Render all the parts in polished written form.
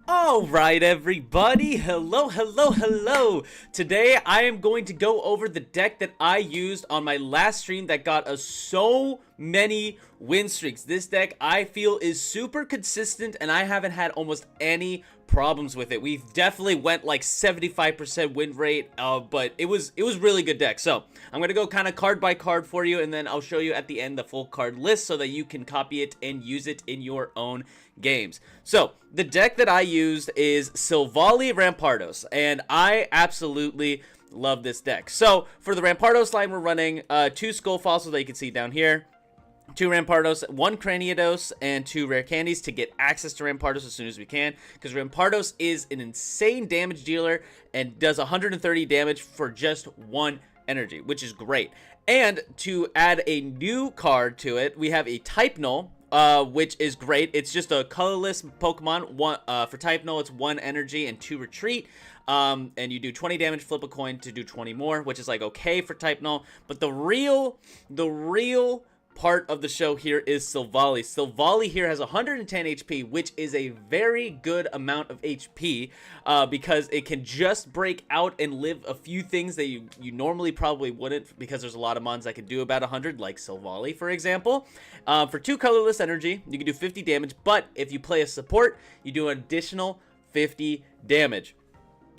Alright everybody, hello. Today I am going to go over the deck that I used on my last stream that got us so many win streaks. This deck I feel is super consistent and I haven't had almost any problems with it. We've definitely went like 75% win rate, but it was really good deck. So I'm gonna go kind of card by card for you, and then I'll show you at the end the full card list so that you can copy it and use it in your own games. So the deck that I used is Silvally Rampardos, and I absolutely love this deck. So for the Rampardos line, we're running 2 Skull Fossils that you can see down here, 2 Rampardos, 1 Craniados, and 2 Rare Candies to get access to Rampardos as soon as we can, because Rampardos is an insane damage dealer and does 130 damage for just 1 energy, which is great. And to add a new card to it, we have a Type Null, which is great. It's just a colorless Pokemon. For Type Null, it's 1 energy and 2 retreat. And you do 20 damage, flip a coin to do 20 more, which is like okay for Type Null. But the real part of the show here is Silvally. Silvally here has 110 HP, which is a very good amount of HP, because it can just break out and live a few things that you normally probably wouldn't, because there's a lot of mons that can do about 100, like Silvally, for example. For 2 colorless energy, you can do 50 damage, but if you play a support, you do an additional 50 damage.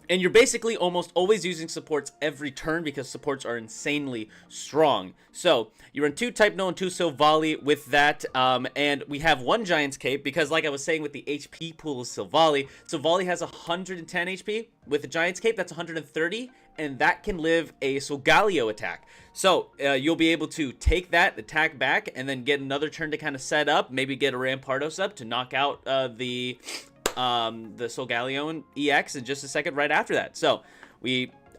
And you're basically almost always using supports every turn because supports are insanely strong. So you run 2 Type Null and 2 Silvally with that. And we have 1 Giant's Cape because, like I was saying with the HP pool of Silvally, Silvally has 110 HP. With the Giant's Cape, that's 130. And that can live a Solgaleo attack. So you'll be able to take that, attack back, and then get another turn to kind of set up. Maybe get a Rampardos up to knock out the Solgaleo and EX in just a second right after that. So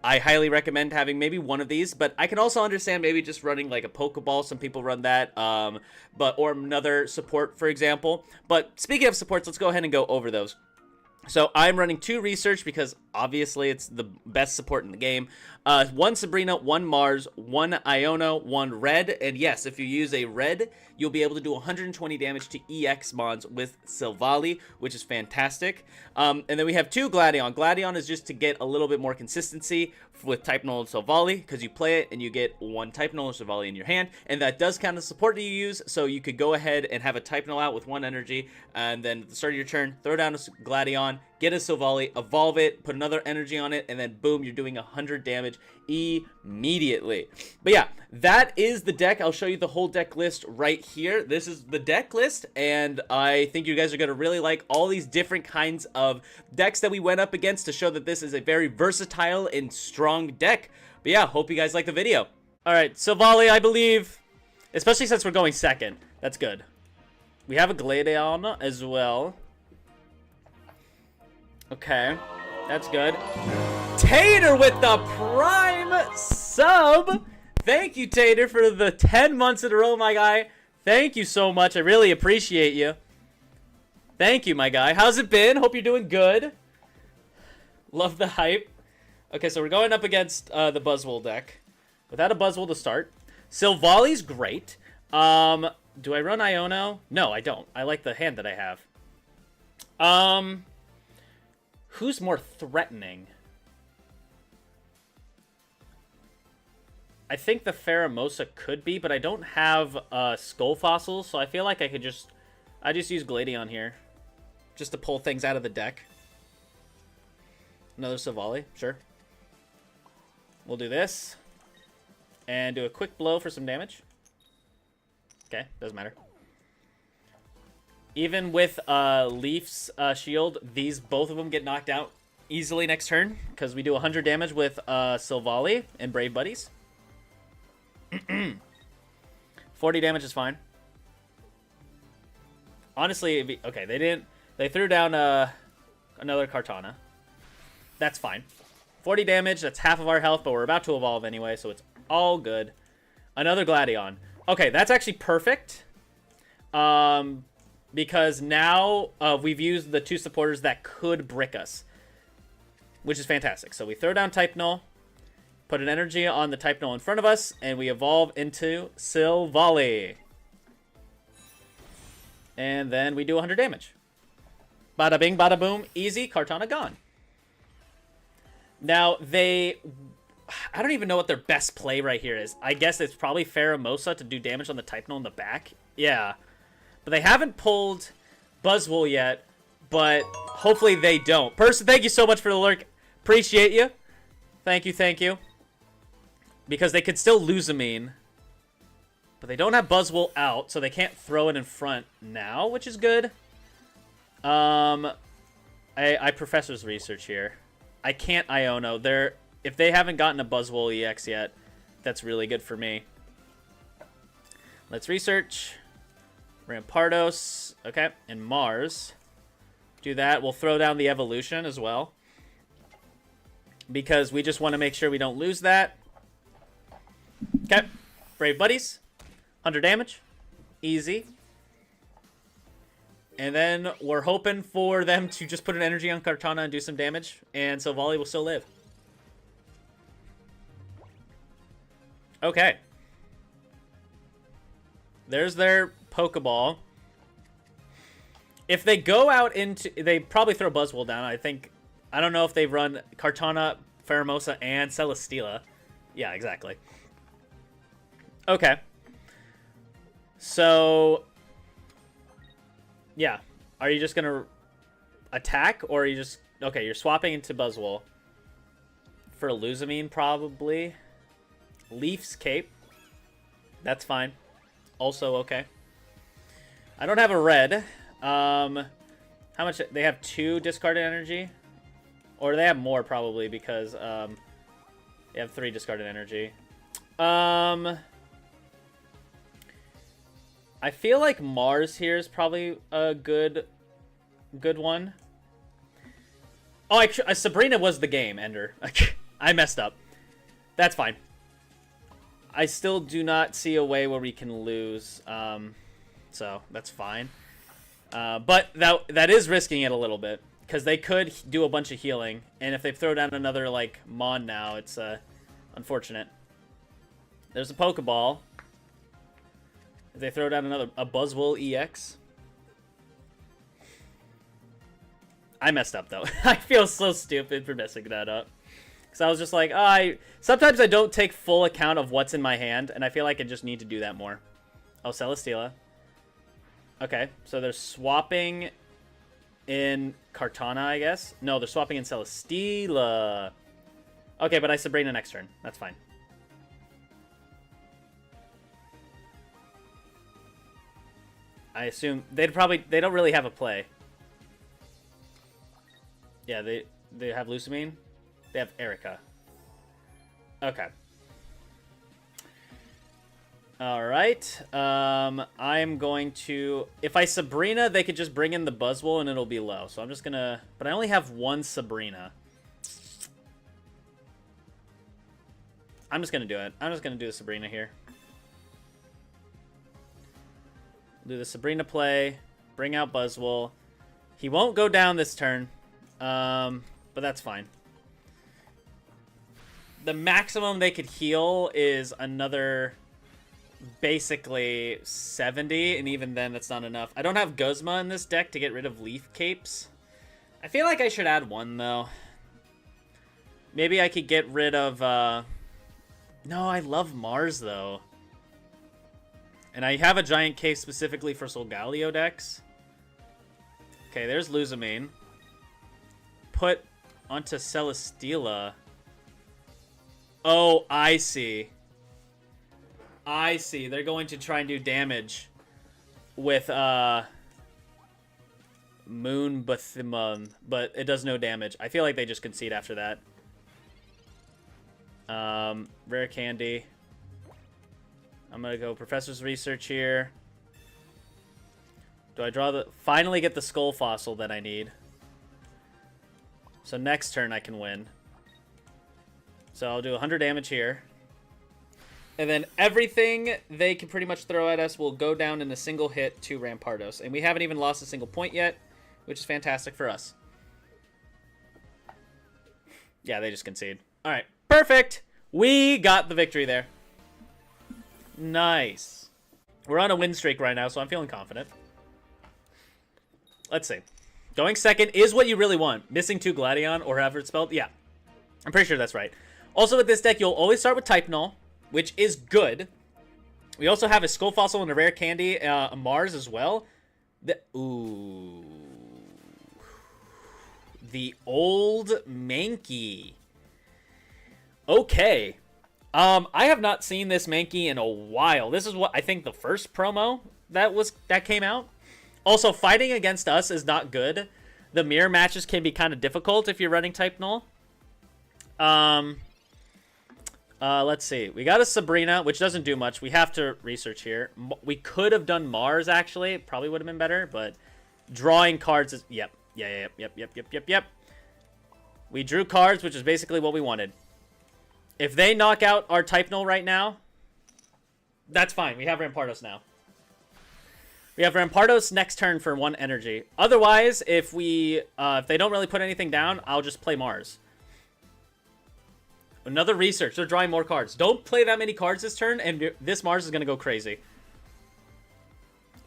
I highly recommend having maybe one of these, but I can also understand maybe just running like a Pokeball. Some people run that, or another support, for example. But speaking of supports, let's go ahead and go over those. So I'm running 2 Research because obviously it's the best support in the game. 1 Sabrina, 1 Mars, 1 Iono, 1 Red. And yes, if you use a Red, you'll be able to do 120 damage to EX mons with Silvally, which is fantastic. And then we have 2 Gladion. Gladion is just to get a little bit more consistency with Type Null and Silvally, because you play it and you get 1 Type Null or Silvally in your hand. And that does count as support that you use, so you could go ahead and have a Type Null out with 1 energy, and then at the start of your turn, throw down a Gladion, get a Silvally, evolve it, put another energy on it, and then boom, you're doing 100 damage immediately. But yeah, that is the deck. I'll show you the whole deck list right here. This is the deck list, and I think you guys are going to really like all these different kinds of decks that we went up against to show that this is a very versatile and strong deck. But yeah, hope you guys like the video. Alright, Silvally, I believe, especially since we're going second, that's good. We have a Gladion as well. Okay, that's good. Tater with the prime sub. Thank you, Tater, for the 10 months in a row, my guy. Thank you so much. I really appreciate you. Thank you, my guy. How's it been? Hope you're doing good. Love the hype. Okay, so we're going up against the Buzzwole deck. Without a Buzzwole to start. Silvally's great. Do I run Iono? No, I don't. I like the hand that I have. Who's more threatening? I think the Pheromosa could be, but I don't have Skull Fossils, so I feel like I just use Gladion here. Just to pull things out of the deck. Another Silvally, sure. We'll do this. And do a quick blow for some damage. Okay, doesn't matter. Even with Leaf's shield, both of them get knocked out easily next turn, because we do 100 damage with Silvally and Brave Buddies. 40 damage is fine. Honestly, okay, they threw down another Kartana. That's fine. 40 damage, that's half of our health, but we're about to evolve anyway, so it's all good. Another Gladion. Okay, that's actually perfect. Because now we've used the 2 supporters that could brick us, which is fantastic. So we throw down Type Null, put an energy on the Type Null in front of us, and we evolve into Silvally. And then we do 100 damage. Bada bing, bada boom. Easy. Kartana gone. Now, I don't even know what their best play right here is. I guess it's probably Pheromosa to do damage on the Type Null in the back. Yeah. But they haven't pulled Buzzwole yet, but hopefully they don't. Person, thank you so much for the lurk. Appreciate you. Thank you, thank you. Because they could still lose Amine. But they don't have Buzzwole out, so they can't throw it in front now, which is good. I Professor's Research here. I can't Iono. If they haven't gotten a Buzzwole EX yet, that's really good for me. Let's research. Rampardos. Okay, and Mars. Do that. We'll throw down the evolution as well. Because we just want to make sure we don't lose that. Okay. Brave Buddies. 100 damage. Easy. And then we're hoping for them to just put an energy on Kartana and do some damage. And Silvally will still live. Okay. There's their Pokeball. If they go out into... They probably throw Buzzwole down. I don't know if they run Kartana, Pheromosa, and Celesteela. Yeah, exactly. Okay. So... Yeah. Are you just going to attack? Or are you just... Okay, you're swapping into Buzzwole. For Luzamine, probably. Leaf's Cape. That's fine. Also okay. I don't have a red. How much? They have 2 discarded energy? Or they have more, probably, because they have 3 discarded energy. I feel like Mars here is probably a good one. Oh, Sabrina was the game, Ender. I messed up. That's fine. I still do not see a way where we can lose, so that's fine. But that is risking it a little bit, because they could do a bunch of healing, and if they throw down another, like, Mon now, it's unfortunate. There's a Pokeball. If they throw down a Buzzwole EX. I messed up, though. I feel so stupid for messing that up. Because I was just like, sometimes I don't take full account of what's in my hand, and I feel like I just need to do that more. Oh, Celesteela. Okay, so they're swapping in Kartana, I guess. No, they're swapping in Celesteela. Okay, but I Sabrina next turn. That's fine. I assume they don't really have a play. Yeah, they have Lusamine. They have Erica. Okay. Alright. I'm going to... If I Sabrina, they could just bring in the Buzzwole and it'll be low. So I'm just gonna... But I only have 1 Sabrina. I'm just gonna do it. I'm just gonna do the Sabrina here. Do the Sabrina play. Bring out Buzzwole. He won't go down this turn. But that's fine. The maximum they could heal is another... basically 70, and even then that's not enough. I don't have Guzma in this deck to get rid of Leaf Capes. I feel like I should add 1 though. Maybe I could get rid of no, I love Mars though. And I have a giant case specifically for Solgaleo decks. Okay, there's Luzamine. Put onto Celesteela. Oh, I see. I see. They're going to try and do damage with Moonbathimon, but it does no damage. I feel like they just concede after that. Rare Candy. I'm going to go Professor's Research here. Do I draw finally get the Skull Fossil that I need? So next turn I can win. So I'll do 100 damage here. And then everything they can pretty much throw at us will go down in a single hit to Rampardos. And we haven't even lost a single point yet, which is fantastic for us. Yeah, they just concede. All right, perfect. We got the victory there. Nice. We're on a win streak right now, so I'm feeling confident. Let's see. Going second is what you really want. Missing 2 Gladion or however it's spelled. Yeah, I'm pretty sure that's right. Also with this deck, you'll always start with Type Null, which is good. We also have a Skull Fossil and a Rare Candy, a Mars as well. Ooh. The old Mankey. Okay. I have not seen this Mankey in a while. This is what I think the first promo that came out. Also, fighting against us is not good. The mirror matches can be kind of difficult if you're running Type Null. Let's see. We got a Sabrina, which doesn't do much. We have to research here. We could have done Mars, actually. Probably would have been better, but drawing cards is... Yep. Yep. We drew cards, which is basically what we wanted. If they knock out our Type Null right now, that's fine. We have Rampardos now. We have Rampardos next turn for 1 energy. Otherwise, if they don't really put anything down, I'll just play Mars. Another research. They're drawing more cards. Don't play that many cards this turn, and this Mars is going to go crazy.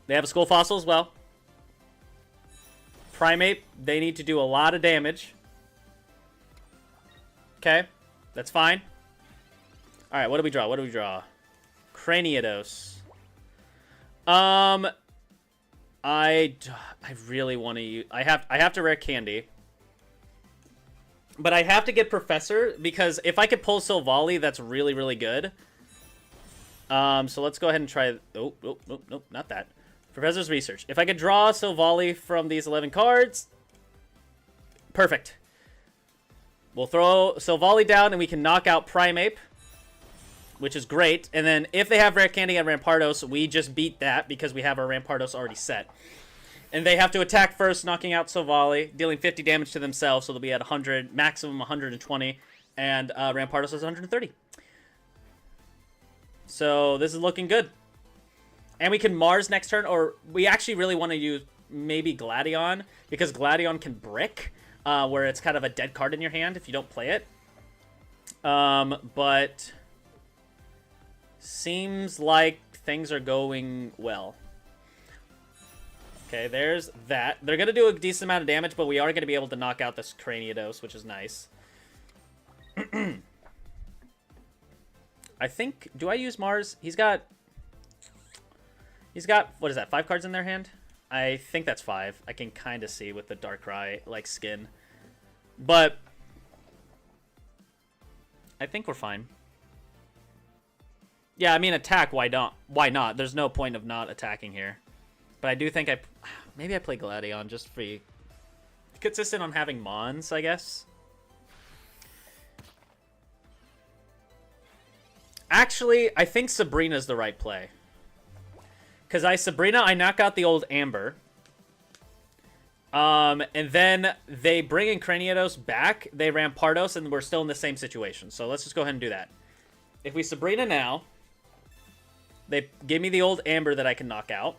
They have a Skull Fossil as well. Primate, they need to do a lot of damage. Okay, that's fine. All right, what do we draw? Craniados. I really want to use... I have to Rare Candy. But I have to get Professor, because if I could pull Silvally, that's really, really good. So let's go ahead and try... Oh, nope, not that. Professor's Research. If I could draw Silvally from these 11 cards... Perfect. We'll throw Silvally down, and we can knock out Primeape, which is great. And then if they have Rare Candy and Rampardos, we just beat that because we have our Rampardos already set. And they have to attack first, knocking out Silvally, dealing 50 damage to themselves, so they'll be at 100, maximum 120, and Rampardos is 130. So this is looking good. And we can Mars next turn, or we actually really want to use maybe Gladion, because Gladion can brick, where it's kind of a dead card in your hand if you don't play it. But seems like things are going well. Okay, there's that. They're going to do a decent amount of damage, but we are going to be able to knock out this Craniados, which is nice. I think... Do I use Mars? He's got... What is that? 5 cards in their hand? I think that's 5. I can kind of see with the Darkrai, like, skin. But... I think we're fine. Yeah, I mean, attack, why not? Why not? There's no point of not attacking here. But I do think maybe I play Gladion just for consistent on having Mons, I guess. Actually, I think Sabrina's the right play. Because I knock out the old Amber. And then they bring in Craniados back, they Rampardos, and we're still in the same situation. So let's just go ahead and do that. If we Sabrina now, they give me the old Amber that I can knock out.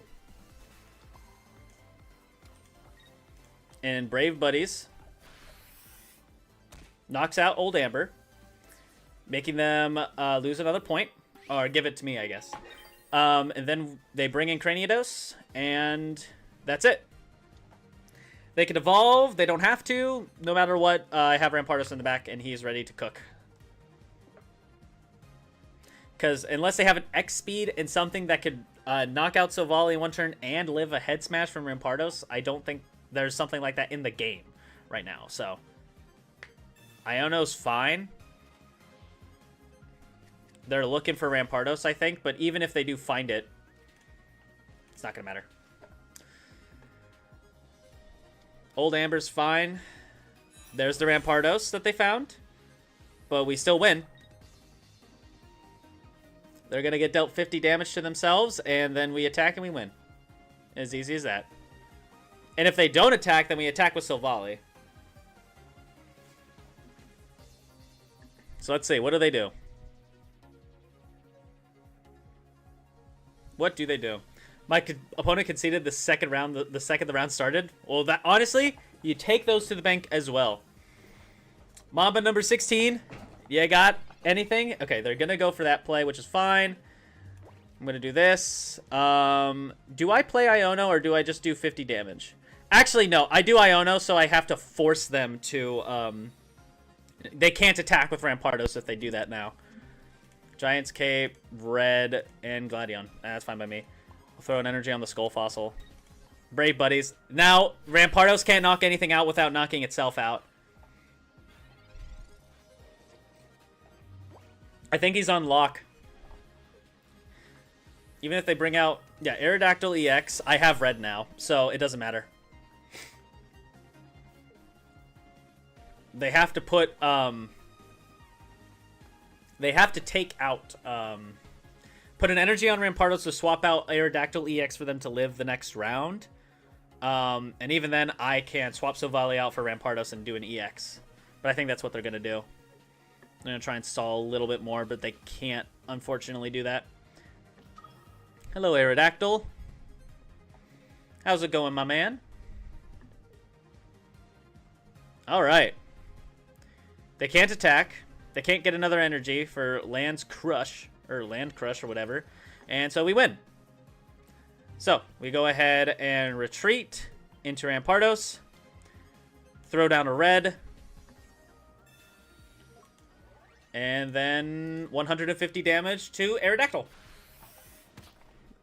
And Brave Buddies knocks out old Amber, making them lose another point, or give it to me, I guess. And then they bring in Craniados, and that's it. They can evolve. They don't have to. No matter what, I have Rampardos in the back, and he's ready to cook. Because unless they have an X speed and something that could knock out Silvally in 1 turn and live a head smash from Rampardos, I don't think there's something like that in the game right now. So Iono's fine. They're looking for Rampardos, I think. But even if they do find it, it's not going to matter. Old Amber's fine. There's the Rampardos that they found. But we still win. They're going to get dealt 50 damage to themselves. And then we attack and we win. As easy as that. And if they don't attack, then we attack with Silvally. So let's see. What do they do? What do they do? My opponent conceded the second round. The second the round started. Well, that honestly, you take those to the bank as well. Mamba number 16. You got anything? Okay, they're gonna go for that play, which is fine. I'm gonna do this. Do I play Iono or do I just do 50 damage? Actually, no. I do Iono, so I have to force them to... They can't attack with Rampardos if they do that now. Giant's Cape, Red, and Gladion. That's fine by me. I'll throw an energy on the Skull Fossil. Brave buddies. Now, Rampardos can't knock anything out without knocking itself out. I think he's on lock. Even if they bring out... Yeah, Aerodactyl EX. I have red now, so it doesn't matter. They have to put... They have to take out... put an energy on Rampardos to swap out Aerodactyl EX for them to live the next round. And even then, I can swap Silvally out for Rampardos and do an EX. But I think that's what they're going to do. They're going to try and stall a little bit more, but they can't, unfortunately, do that. Hello, Aerodactyl. How's it going, my man? Alright. They can't attack. They can't get another energy for Land Crush or whatever. And so we win. So, we go ahead and retreat into Rampardos. Throw down a red. And then 150 damage to Aerodactyl.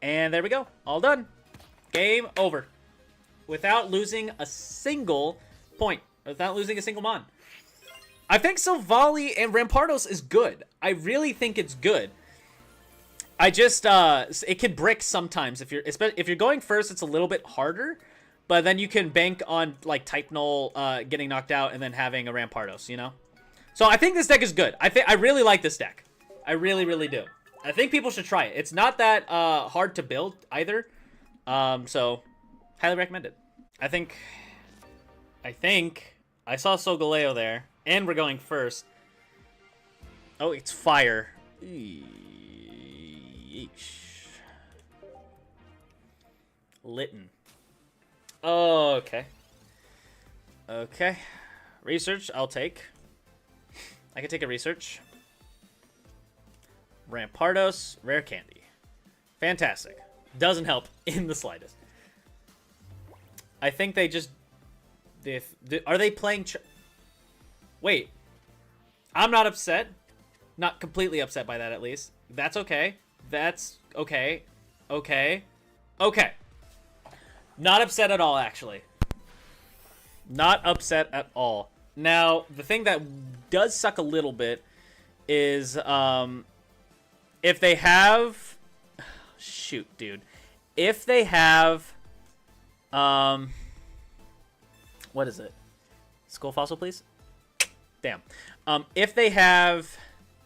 And there we go. All done. Game over. Without losing a single point. Without losing a single mon. I think Silvally and Rampardos is good. I really think it's good. I just, it can brick sometimes. If you're going first, it's a little bit harder. But then you can bank on, like, Type Null getting knocked out and then having a Rampardos, you know? So I think this deck is good. I really like this deck. I really, really do. I think people should try it. It's not that hard to build either. So, highly recommended. I think I saw Solgaleo there. And we're going first. Oh, it's fire. Eesh. Litten. Oh, okay. Okay. Research, I'll take. I can take a research. Rampardos, rare candy. Fantastic. Doesn't help in the slightest. I think they just... Are they playing... Wait. I'm not upset. Not completely upset by that, at least. That's okay. That's okay. Okay. Okay. Not upset at all, actually. Not upset at all. Now, the thing that does suck a little bit is if they have... Shoot, dude. If they have... What is it? Skull Fossil, please? Damn. If they have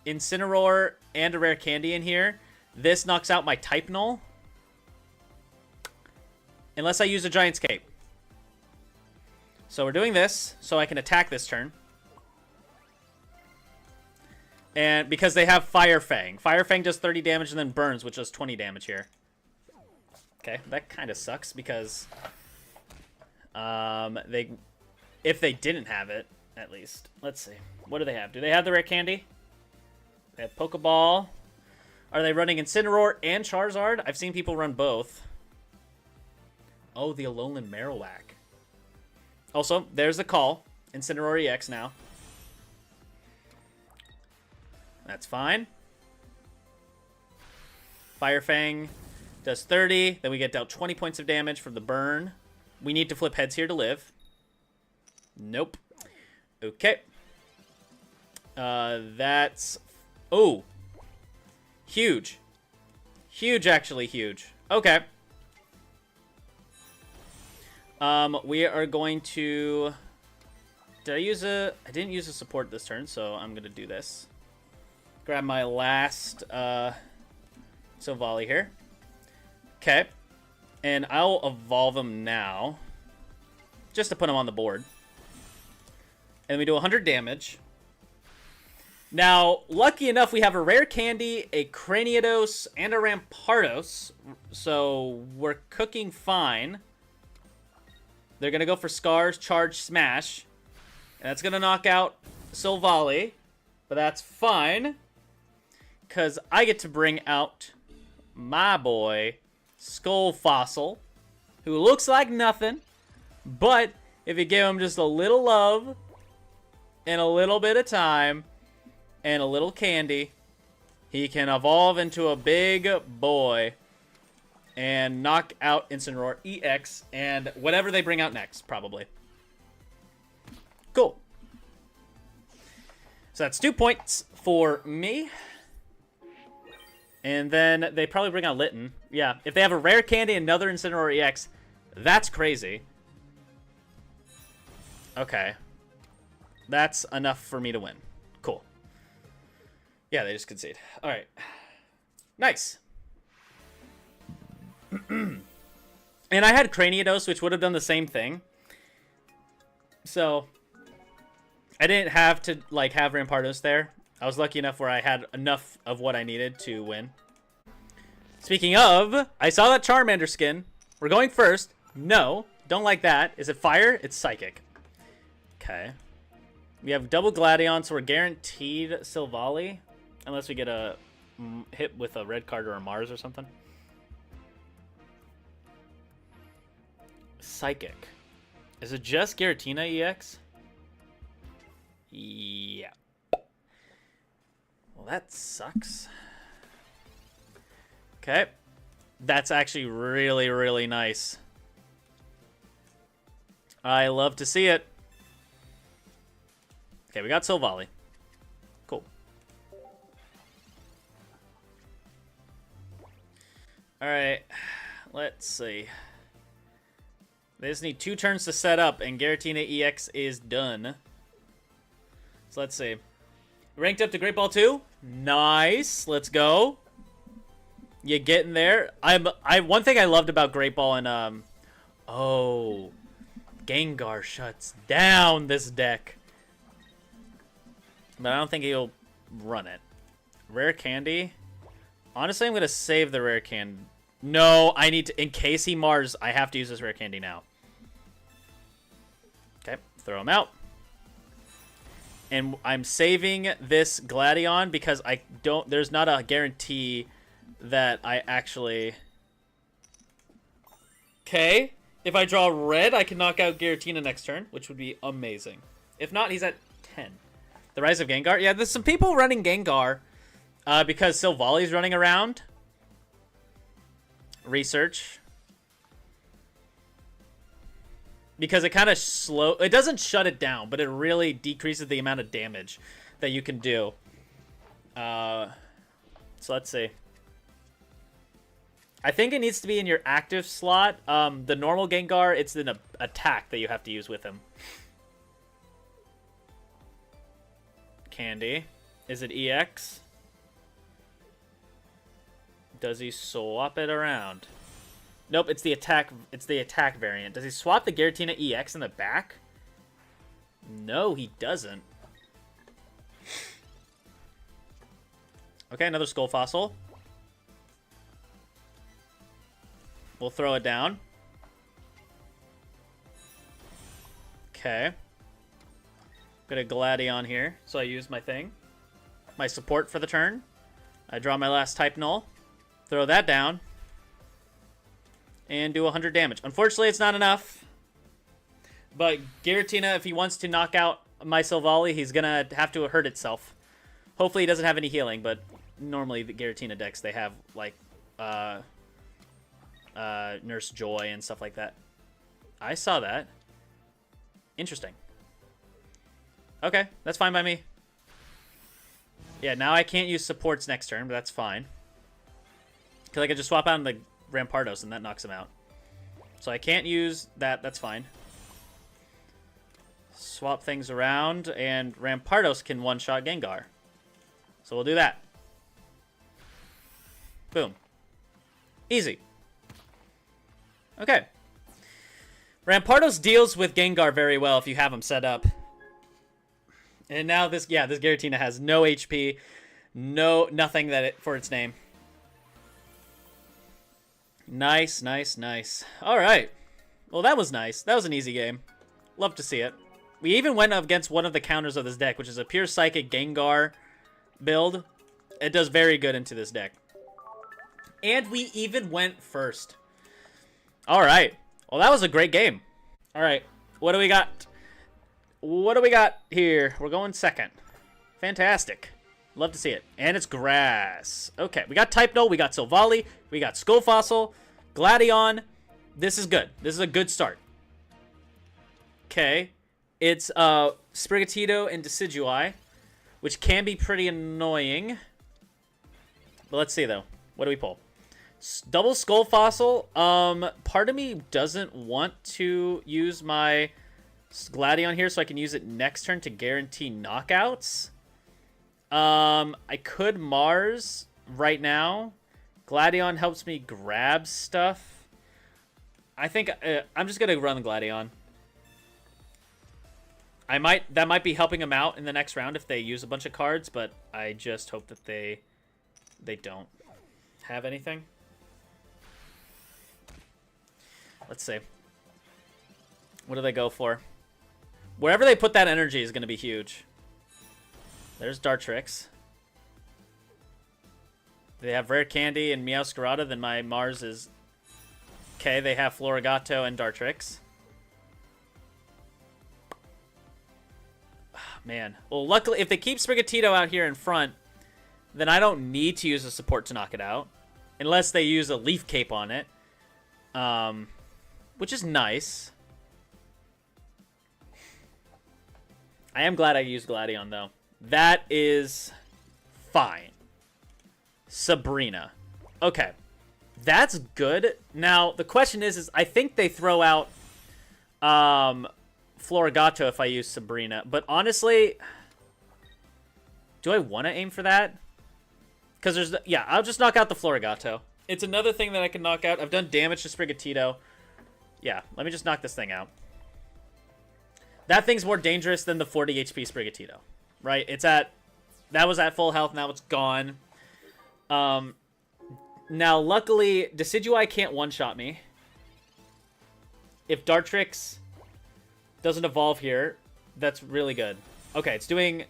Incineroar and a rare candy in here, this knocks out my Type Null. Unless I use a Giant's Cape. So we're doing this so I can attack this turn. And because they have Fire Fang. Fire Fang does 30 damage and then burns, which does 20 damage here. Okay, that kind of sucks because if they didn't have it, at least. Let's see. What do they have? Do they have the rare candy? They have Pokeball. Are they running Incineroar and Charizard? I've seen people run both. Oh, the Alolan Marowak. Also, there's the call. Incineroar EX now. That's fine. Fire Fang does 30. Then we get dealt 20 points of damage from the burn. We need to flip heads here to live. Nope. Okay. That's... Oh. Huge. Huge, actually huge. Okay. We are going to... Did I use a... I didn't use a support this turn, so I'm going to do this. Grab my last Silvally here. Okay. And I'll evolve him now. Just to put him on the board. And we do 100 damage. Now, lucky enough, we have a rare candy, a Craniados, and a Rampardos. So we're cooking fine. They're going to go for Scars, Charge, Smash. And that's going to knock out Silvally. But that's fine. Because I get to bring out my boy, Skull Fossil. Who looks like nothing. But if you give him just a little love and a little bit of time and a little candy, he can evolve into a big boy and knock out Incineroar EX and whatever they bring out next, probably. Cool. So that's 2 points for me. And then they probably bring out Litten. Yeah, if they have a rare candy and another Incineroar EX, that's crazy. Okay. That's enough for me to win. Cool. Yeah, they just concede. Alright. Nice. And I had Cranidos, which would have done the same thing. So, I didn't have to, like, have Rampardos there. I was lucky enough where I had enough of what I needed to win. Speaking of, I saw that Charmander skin. We're going first. No, don't like that. Is it fire? It's psychic. Okay. We have double Gladion, so we're guaranteed Silvally. Unless we get a hit with a red card or a Mars or something. Psychic. Is it just Giratina EX? Yeah. Well, that sucks. Okay. That's actually really, really nice. I love to see it. Okay, we got Silvally. Cool. Alright. Let's see. They just need 2 turns to set up, and Giratina EX is done. So let's see. Ranked up to Great Ball 2. Nice. Let's go. You getting there? One thing I loved about Great Ball and oh, Gengar shuts down this deck. But I don't think he'll run it. Rare candy. Honestly, I'm gonna save the rare candy. No, I need to, in case he Mars, I have to use this rare candy now. Okay, throw him out. And I'm saving this Gladion because there's not a guarantee that I actually... Okay, if I draw red, I can knock out Giratina next turn, which would be amazing. If not, he's at 10. The Rise of Gengar? Yeah, there's some people running Gengar because Silvally's running around. Research. Because it kind of it doesn't shut it down, but it really decreases the amount of damage that you can do. So let's see. I think it needs to be in your active slot. The normal Gengar, it's an attack that you have to use with him. Candy. Is it EX? Does he swap it around? Nope, it's the attack. It's the attack variant. Does he swap the Giratina EX in the back? No, he doesn't. Okay, another Skull Fossil. We'll throw it down. Okay. Got a Gladion here, so I use my thing. My support for the turn. I draw my last type null. Throw that down. And do 100 damage. Unfortunately, it's not enough. But Giratina, if he wants to knock out my Silvally, he's going to have to hurt itself. Hopefully he doesn't have any healing, but normally the Giratina decks, they have, like, Nurse Joy and stuff like that. I saw that. Interesting. Okay, that's fine by me. Yeah, now I can't use supports next turn, but that's fine. Because I can just swap out the Rampardos and that knocks him out. So I can't use that, that's fine. Swap things around, and Rampardos can one-shot Gengar. So we'll do that. Boom. Easy. Okay. Rampardos deals with Gengar very well if you have him set up. And now this Giratina has no HP, nothing for its name. Nice, nice, nice. All right. Well, that was nice. That was an easy game. Love to see it. We even went up against one of the counters of this deck, which is a pure Psychic Gengar build. It does very good into this deck. And we even went first. All right. Well, that was a great game. All right. What do we got? What do we got here? We're going second. Fantastic. Love to see it. And it's grass. Okay, we got Type Null, we got Silvally, we got Skull Fossil, Gladion. This is good. This is a good start. Okay. It's Sprigatito and Decidueye, which can be pretty annoying. But let's see, though. What do we pull? Double Skull Fossil. Part of me doesn't want to use my Gladion here, so I can use it next turn to guarantee knockouts. I could Mars right now. Gladion helps me grab stuff. I think I'm just gonna run the Gladion. That might be helping them out in the next round if they use a bunch of cards, but I just hope that they don't have anything. Let's see. What do they go for? Wherever they put that energy is going to be huge. There's Dartrix. They have Rare Candy and Meowscarada, then my Mars is... Okay, they have Florigato and Dartrix. Oh, man. Well, luckily, if they keep Sprigatito out here in front, then I don't need to use a support to knock it out. Unless they use a Leaf Cape on it. Which is nice. I am glad I used Gladion, though. That is fine. Sabrina. Okay. That's good. Now, the question is I think they throw out Florigato if I use Sabrina. But honestly, do I want to aim for that? Because there's... Yeah, I'll just knock out the Florigato. It's another thing that I can knock out. I've done damage to Sprigatito. Yeah, let me just knock this thing out. That thing's more dangerous than the 40 HP Sprigatito, right? It's at... That was at full health, now it's gone. Now, luckily, Decidueye can't one-shot me. If Dartrix doesn't evolve here, that's really good. Okay, it's doing...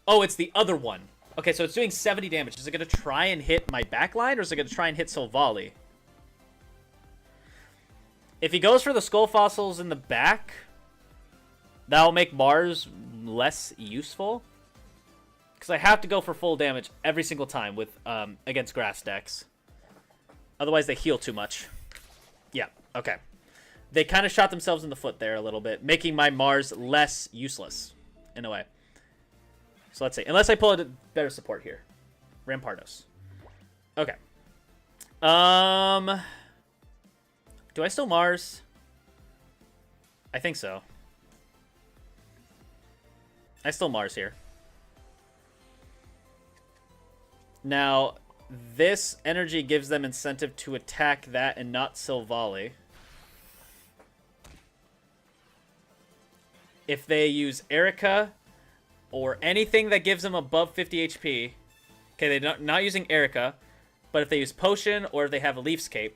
Oh, it's the other one. Okay, so it's doing 70 damage. Is it going to try and hit my backline, or is it going to try and hit Silvally? If he goes for the Skull Fossils in the back, that'll make Mars less useful. Because I have to go for full damage every single time with against grass decks. Otherwise, they heal too much. Yeah, okay. They kind of shot themselves in the foot there a little bit, making my Mars less useless, in a way. So let's see. Unless I pull a better support here. Rampardos. Okay. Do I still Mars? I think so. I still Mars here. Now, this energy gives them incentive to attack that and not Silvally. If they use Erica or anything that gives them above 50 HP... Okay, they're not using Erica, but if they use Potion or if they have a Leaf's Cape,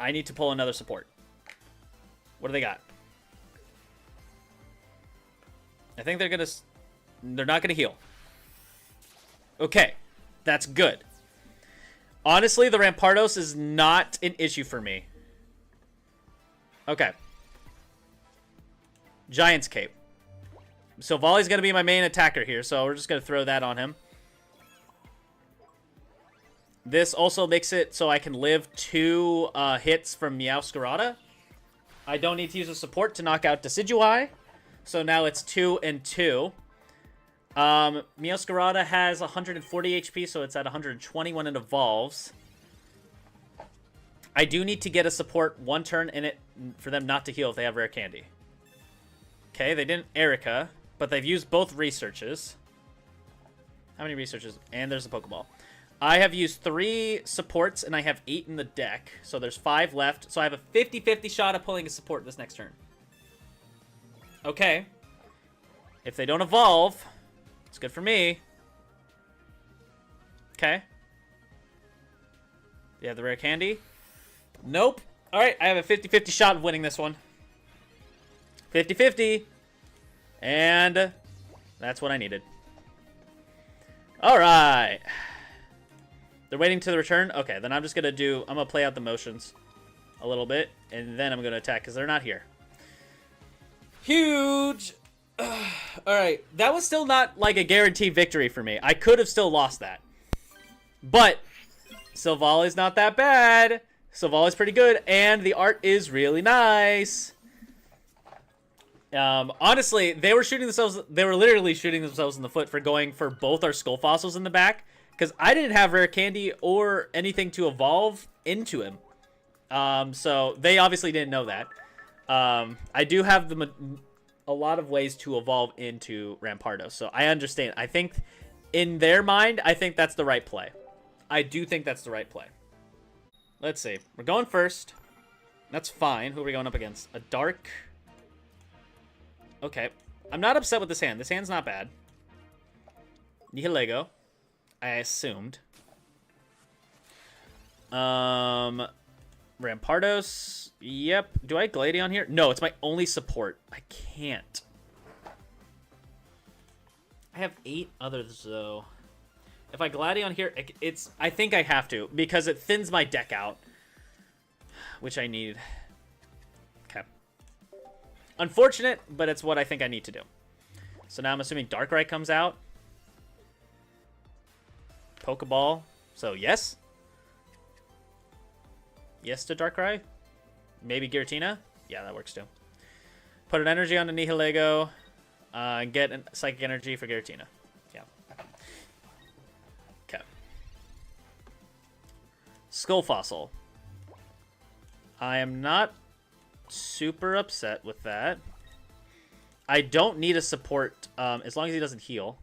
I need to pull another support. What do they got? I think they're not gonna heal. Okay, that's good. Honestly, the Rampardos is not an issue for me. Okay. Giant's Cape. Silvally's gonna be my main attacker here, so we're just gonna throw that on him. This also makes it so I can live 2 hits from Meowscarada. I don't need to use a support to knock out Decidueye. So now it's 2 and 2. Meowscarada has 140 HP, so it's at 120 when it evolves. I do need to get a support 1 turn in it for them not to heal if they have Rare Candy. Okay, they didn't Erica, but they've used both researches. How many researches? And there's a Pokeball. I have used 3 supports, and I have 8 in the deck. So there's 5 left. So I have a 50-50 shot of pulling a support this next turn. Okay. If they don't evolve, it's good for me. Okay. Do you have the Rare Candy? Nope. Alright, I have a 50-50 shot of winning this one. 50-50. And that's what I needed. Alright. They're waiting to the return? Okay, then I'm just going to I'm going to play out the motions a little bit, and then I'm going to attack, because they're not here. Huge. Alright, that was still not like a guaranteed victory for me. I could have still lost that. But Silvally's not that bad. Silvally's pretty good, and the art is really nice. Honestly, they were literally shooting themselves in the foot for going for both our skull fossils in the back, because I didn't have rare candy or anything to evolve into him. So they obviously didn't know that. I do have a lot of ways to evolve into Rampardos, so I understand. I think in their mind, I think that's the right play. I do think that's the right play. Let's see. We're going first. That's fine. Who are we going up against? A dark. Okay. I'm not upset with this hand. This hand's not bad. Nihelego. I assumed. Rampardos. Yep. Do I have Gladion here? No, it's my only support. I can't. I have 8 others, though. If I Gladion here, I think I have to, because it thins my deck out, which I need. Okay. Unfortunate, but it's what I think I need to do. So now I'm assuming Darkrai comes out. Pokeball. So yes. Yes to Darkrai. Maybe Giratina. Yeah, that works too. Put an energy on the Nihelego. And get a Psychic Energy for Giratina. Yeah. Okay. Skull Fossil. I am not super upset with that. I don't need a support, as long as he doesn't heal.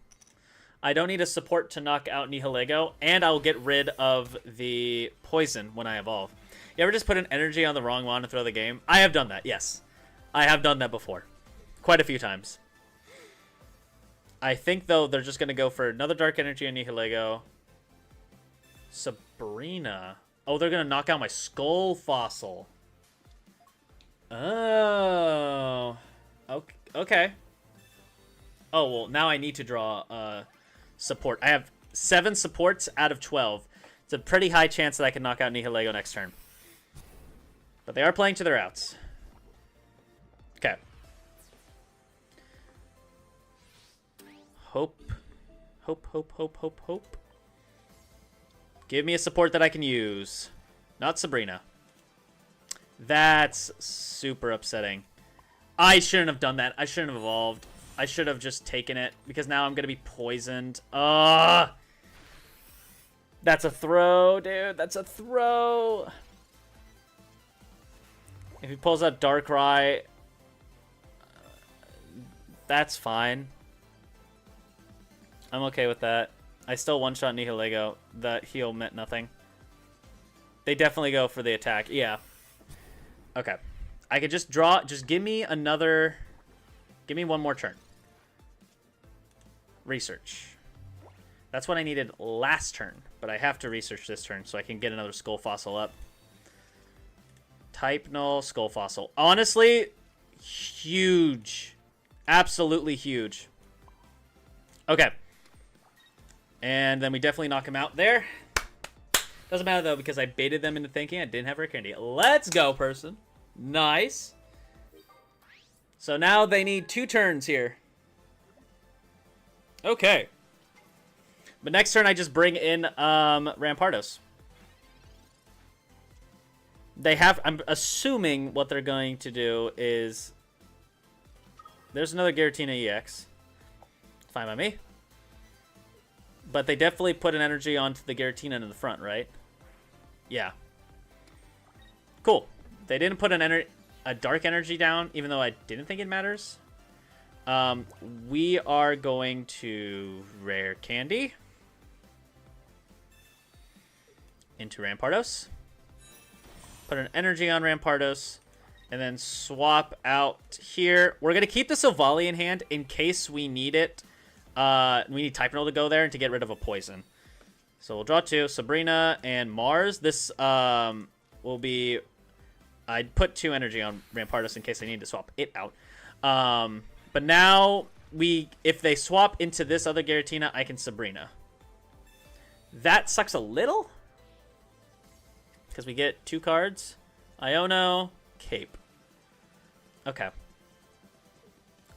I don't need a support to knock out Nihelego, and I will get rid of the poison when I evolve. You ever just put an energy on the wrong one and throw the game? I have done that, yes. I have done that before. Quite a few times. I think, though, they're just going to go for another Dark Energy on Nihelego. Sabrina. Oh, they're going to knock out my Skull Fossil. Oh. Okay. Oh, well, now I need to draw support. I have 7 supports out of 12. It's a pretty high chance that I can knock out Nihelego next turn. But they are playing to their outs. Okay. Hope. Give me a support that I can use. Not Sabrina. That's super upsetting. I shouldn't have done that. I shouldn't have evolved. I should have just taken it, because now I'm going to be poisoned. That's a throw, dude. That's a throw. If he pulls out Darkrai, that's fine. I'm okay with that. I still one-shot Nihelego. That heal meant nothing. They definitely go for the attack. Yeah. Okay. I could just draw. Just give me another. Give me one more turn. Research. That's what I needed last turn. But I have to research this turn so I can get another Skull Fossil up. Type Null, Skull Fossil. Honestly, huge. Absolutely huge. Okay. And then we definitely knock him out there. Doesn't matter, though, because I baited them into thinking I didn't have rare candy. Let's go, person. Nice. So now they need 2 turns here. Okay. But next turn, I just bring in Rampardos. They have... I'm assuming what they're going to do is... There's another Giratina EX. Fine by me. But they definitely put an energy onto the Giratina in the front, right? Yeah. Cool. They didn't put a dark energy down, even though I didn't think it matters. We are going to rare candy into Rampardos. Put an energy on Rampardos. And then swap out here. We're going to keep the Silvally in hand in case we need it. We need Type Null to go there and to get rid of a poison. So we'll draw 2. Sabrina and Mars. This will be... I'd put 2 energy on Rampardos in case I need to swap it out. But now, if they swap into this other Giratina, I can Sabrina. That sucks a little. Because we get 2 cards. Iono, Cape. Okay.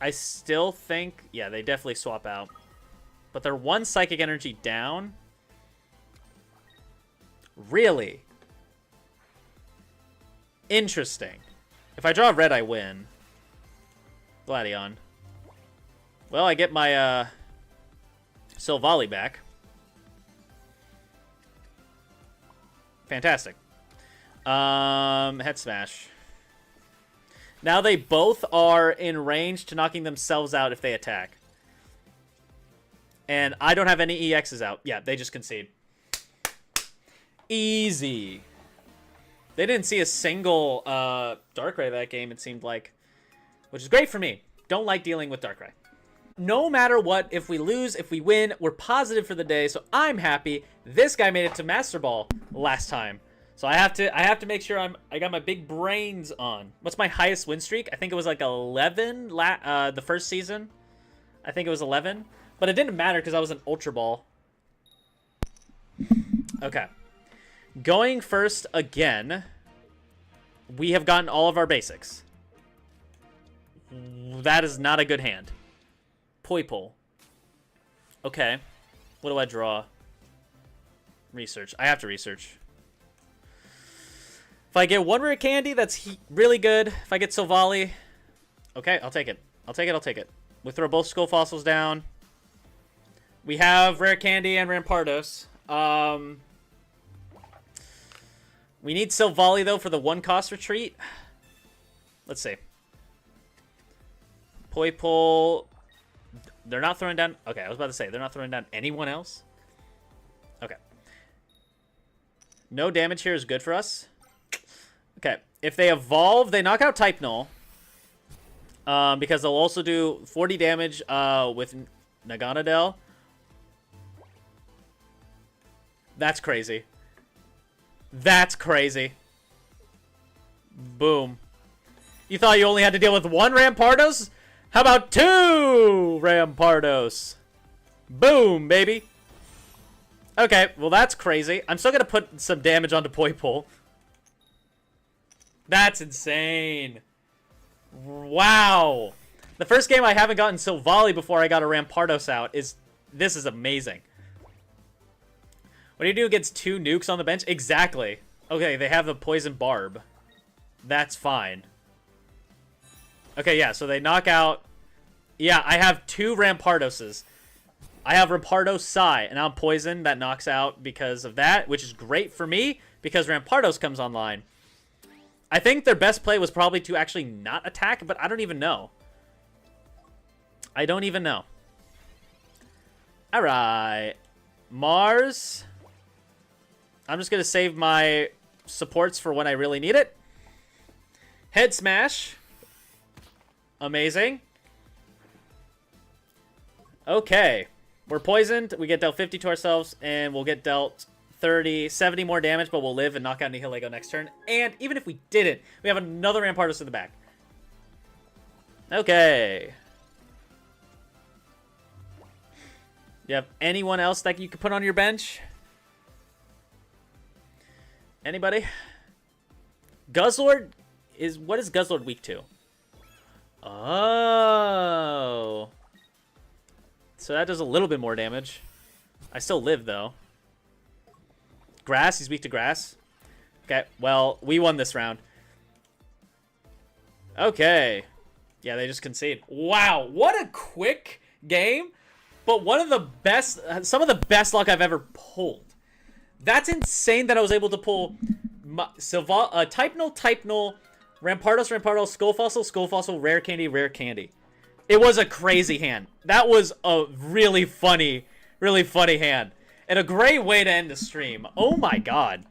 I still think... Yeah, they definitely swap out. But they're one Psychic Energy down. Really? Interesting. If I draw red, I win. Gladion. Well, I get my Silvally back. Fantastic. Head smash. Now they both are in range to knocking themselves out if they attack. And I don't have any EXs out. Yeah, they just concede. Easy. They didn't see a single Darkrai that game, it seemed like. Which is great for me. Don't like dealing with Darkrai. No matter what, if we lose, if we win, we're positive for the day, so I'm happy. This guy made it to Master Ball last time. So I have to make sure I got my big brains on. What's my highest win streak? I think it was like 11 the first season. I think it was 11. But it didn't matter because I was an Ultra Ball. Okay. Going first again. We have gotten all of our basics. That is not a good hand. Poipole. Okay. What do I draw? Research. I have to research. If I get one rare candy, that's really good. If I get Silvally, okay, I'll take it. I'll take it. We throw both Skull Fossils down. We have rare candy and Rampardos. We need Silvally, though, for the one-cost retreat. Let's see. Poipole. They're not throwing down... Okay, I was about to say, they're not throwing down anyone else? Okay. No damage here is good for us. Okay, if they evolve, they knock out Type Null. Because they'll also do 40 damage with Naganadel. That's crazy. That's crazy. Boom. You thought you only had to deal with one Rampardos? How about two Rampardos? Boom, baby. Okay, well that's crazy. I'm still going to put some damage onto Poipole. That's insane. Wow. The first game I haven't gotten Silvally before I got a Rampardos out is... This is amazing. What do you do against two nukes on the bench? Exactly. Okay, they have the Poison Barb. That's fine. Okay, yeah, so they knock out... Yeah, I have two Rampardoses. I have Rampardos Psy, and I'm Poison. That knocks out because of that, which is great for me because Rampardos comes online. I think their best play was probably to actually not attack, but I don't even know. I don't even know. Alright. Mars. I'm just going to save my supports for when I really need it. Head Smash. Amazing. Okay. We're poisoned. We get dealt 50 to ourselves, and we'll get dealt 30, 70 more damage, but we'll live and knock out Nihelego next turn. And even if we didn't, we have another Rampardos in the back. Okay. You have anyone else that you could put on your bench? Anybody? Guzzlord is... What is Guzzlord weak to? Oh. So that does a little bit more damage. I still live, though. Grass? He's weak to grass? Okay, well, we won this round. Okay. Yeah, they just concede. Wow, what a quick game. But one of the best... Some of the best luck I've ever pulled. That's insane that I was able to pull Type Null, Rampardos, Skull Fossil, Rare Candy. It was a crazy hand. That was a really funny hand. And a great way to end the stream. Oh my god.